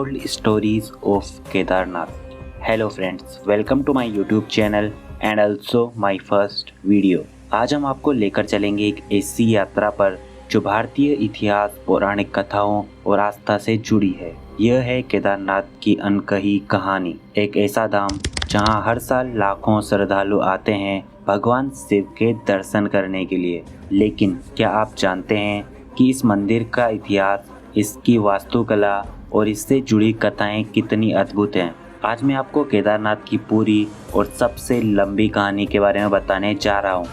Untold stories of Kedarnath. Hello friends, welcome to my YouTube channel and also my first video. आज हम आपको लेकर चलेंगे एक ऐसी यात्रा पर जो भारतीय इतिहास, पौराणिक कथाओं और आस्था से जुड़ी है। यह है केदारनाथ की अनकही कहानी, एक ऐसा धाम जहां हर साल लाखों श्रद्धालु आते हैं भगवान शिव के दर्शन करने के लिए। लेकिन क्या आप जानते हैं कि इस मंदिर का इतिहास, इसकी वास्तुकला और इससे जुड़ी कथाएं कितनी अद्भुत हैं। आज मैं आपको केदारनाथ की पूरी और सबसे लंबी कहानी के बारे में बताने जा रहा हूँ।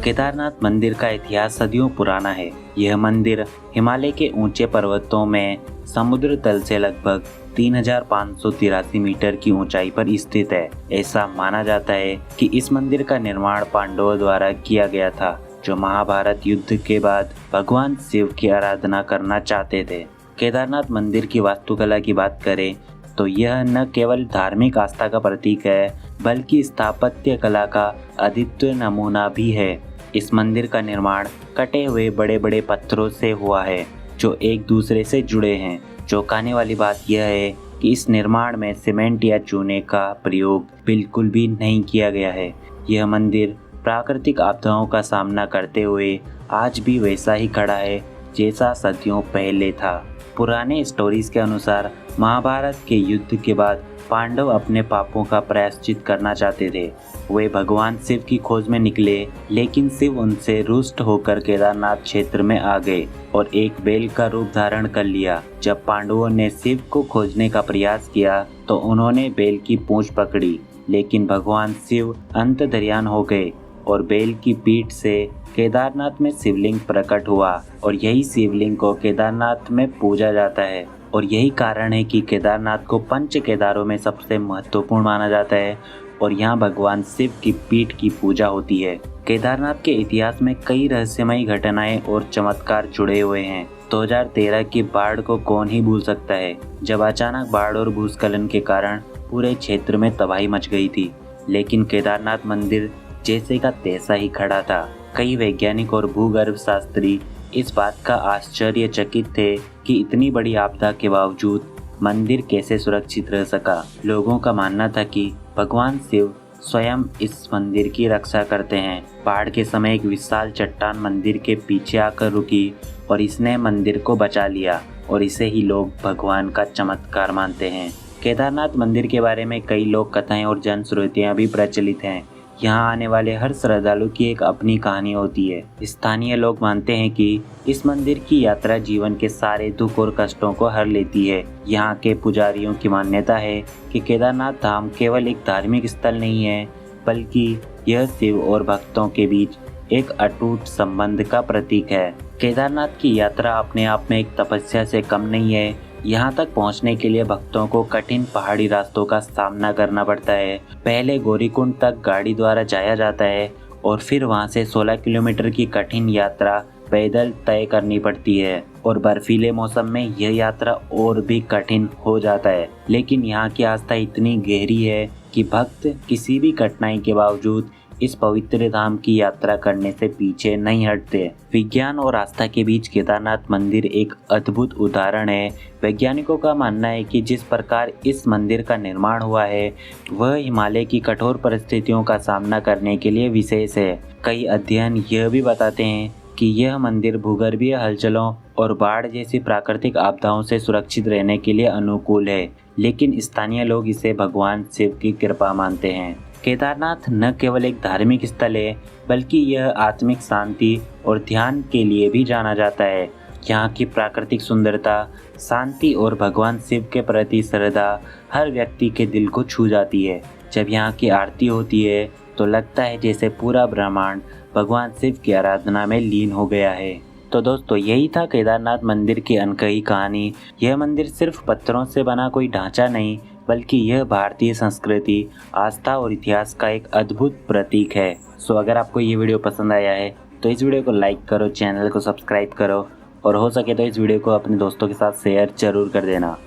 केदारनाथ मंदिर का इतिहास सदियों पुराना है। यह मंदिर हिमालय के ऊंचे पर्वतों में समुद्र तल से लगभग 3583 मीटर की ऊंचाई पर स्थित है। ऐसा माना जाता है कि इस मंदिर का निर्माण पांडवों द्वारा किया गया था, जो महाभारत युद्ध के बाद भगवान शिव की आराधना करना चाहते थे। केदारनाथ मंदिर की वास्तुकला की बात करें तो यह न केवल धार्मिक आस्था का प्रतीक है, बल्कि स्थापत्य कला का अद्वितीय नमूना भी है। इस मंदिर का निर्माण कटे हुए बड़े बड़े पत्थरों से हुआ है, जो एक दूसरे से जुड़े हैं। चौंकाने वाली बात यह है कि इस निर्माण में सीमेंट या चूने का प्रयोग बिल्कुल भी नहीं किया गया है। यह मंदिर प्राकृतिक आपदाओं का सामना करते हुए आज भी वैसा ही खड़ा है जैसा सदियों पहले था। पुराने स्टोरीज के अनुसार महाभारत के युद्ध के बाद पांडव अपने पापों का प्रायश्चित करना चाहते थे। वे भगवान शिव की खोज में निकले, लेकिन शिव उनसे रुष्ट होकर केदारनाथ क्षेत्र में आ गए और एक बैल का रूप धारण कर लिया। जब पांडवों ने शिव को खोजने का प्रयास किया तो उन्होंने बैल की पूंछ पकड़ी, लेकिन भगवान शिव अंतर्ध्यान हो गए और बैल की पीठ से केदारनाथ में शिवलिंग प्रकट हुआ और यही शिवलिंग को केदारनाथ में पूजा जाता है। और यही कारण है कि केदारनाथ को पंच केदारों में सबसे महत्वपूर्ण माना जाता है और यहाँ भगवान शिव की पीठ की पूजा होती है। केदारनाथ के इतिहास में कई रहस्यमयी घटनाएं और चमत्कार जुड़े हुए हैं। 2013 की बाढ़ को कौन ही भूल सकता है, जब अचानक बाढ़ और भूस्खलन के कारण पूरे क्षेत्र में तबाही मच गई थी, लेकिन केदारनाथ मंदिर जैसे का तैसा ही खड़ा था। कई वैज्ञानिक और भूगर्भ शास्त्री इस बात का आश्चर्यचकित थे कि इतनी बड़ी आपदा के बावजूद मंदिर कैसे सुरक्षित रह सका। लोगों का मानना था कि भगवान शिव स्वयं इस मंदिर की रक्षा करते हैं। बाढ़ के समय एक विशाल चट्टान मंदिर के पीछे आकर रुकी और इसने मंदिर को बचा लिया, और इसे ही लोग भगवान का चमत्कार मानते हैं। केदारनाथ मंदिर के बारे में कई लोक कथाएं और जनश्रुतियां भी प्रचलित हैं। यहाँ आने वाले हर श्रद्धालु की एक अपनी कहानी होती है। स्थानीय लोग मानते हैं कि इस मंदिर की यात्रा जीवन के सारे दुख और कष्टों को हर लेती है। यहाँ के पुजारियों की मान्यता है कि केदारनाथ धाम केवल एक धार्मिक स्थल नहीं है, बल्कि यह शिव और भक्तों के बीच एक अटूट संबंध का प्रतीक है। केदारनाथ की यात्रा अपने आप में एक तपस्या से कम नहीं है। यहाँ तक पहुँचने के लिए भक्तों को कठिन पहाड़ी रास्तों का सामना करना पड़ता है। पहले गौरीकुंड तक गाड़ी द्वारा जाया जाता है और फिर वहाँ से 16 किलोमीटर की कठिन यात्रा पैदल तय करनी पड़ती है, और बर्फीले मौसम में यह यात्रा और भी कठिन हो जाता है। लेकिन यहाँ की आस्था इतनी गहरी है कि भक्त किसी भी कठिनाई के बावजूद इस पवित्र धाम की यात्रा करने से पीछे नहीं हटते। विज्ञान और आस्था के बीच केदारनाथ मंदिर एक अद्भुत उदाहरण है। वैज्ञानिकों का मानना है कि जिस प्रकार इस मंदिर का निर्माण हुआ है, वह हिमालय की कठोर परिस्थितियों का सामना करने के लिए विशेष है। कई अध्ययन यह भी बताते हैं कि यह मंदिर भूगर्भीय हलचलों और बाढ़ जैसी प्राकृतिक आपदाओं से सुरक्षित रहने के लिए अनुकूल है। लेकिन स्थानीय लोग इसे भगवान शिव की कृपा मानते हैं। केदारनाथ न केवल एक धार्मिक स्थल है, बल्कि यह आत्मिक शांति और ध्यान के लिए भी जाना जाता है। यहाँ की प्राकृतिक सुंदरता, शांति और भगवान शिव के प्रति श्रद्धा हर व्यक्ति के दिल को छू जाती है। जब यहाँ की आरती होती है तो लगता है जैसे पूरा ब्रह्मांड भगवान शिव की आराधना में लीन हो गया है। तो दोस्तों, यही था केदारनाथ मंदिर की अनकही कहानी। यह मंदिर सिर्फ पत्थरों से बना कोई ढांचा नहीं, बल्कि यह भारतीय संस्कृति, आस्था और इतिहास का एक अद्भुत प्रतीक है। सो अगर आपको ये वीडियो पसंद आया है तो इस वीडियो को लाइक करो, चैनल को सब्सक्राइब करो, और हो सके तो इस वीडियो को अपने दोस्तों के साथ शेयर जरूर कर देना।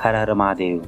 हर हर महादेव।